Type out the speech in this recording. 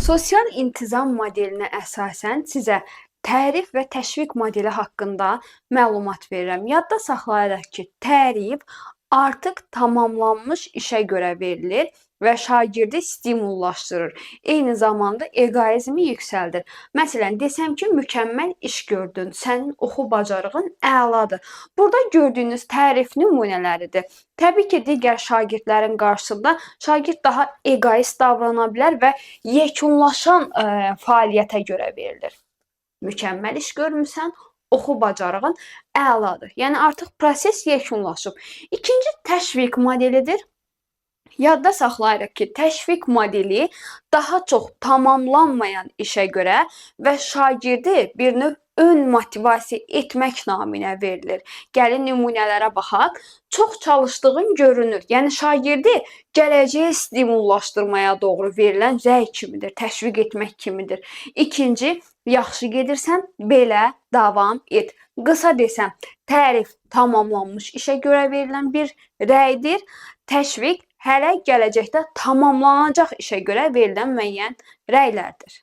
Sosial intizam modelinə əsasən sizə tərif və təşviq modeli haqqında məlumat verirəm. Yadda saxlayaraq ki, tərif artıq tamamlanmış işə görə verilir və şagirdi stimullaşdırır. Eyni zamanda eqoizmi yüksəldir. Məsələn, desəm ki, mükəmməl iş gördün, sənin oxu bacarığın əladır. Burada gördüyünüz tərif nümunələridir. Təbii ki, digər şagirdlərin qarşısında şagird daha eqoist davrana bilər və yekunlaşan fəaliyyətə görə verilir. Mükəmməl iş görmüsən, oxu bacarığın əladır. Yəni artıq proses yekunlaşıb. İkinci təşviq modelidir. Yadda saxlayırıq ki, təşviq modeli daha çox tamamlanmayan işə görə və şagirdi bir növ ön motivasiya etmək naminə verilir. Gəlin nümunələrə baxaq. Çox çalışdığın görünür. Yəni şagirdi gələcəyə stimullaşdırmaya doğru verilən rəy kimidir, təşviq etmək kimidir. İkinci, yaxşı gedirsən, belə davam et. Qısa desəm, tərif tamamlanmış işə görə verilən bir rəydir. Təşviq hələ gələcəkdə tamamlanacaq işə görə verilən müəyyən rəylərdir.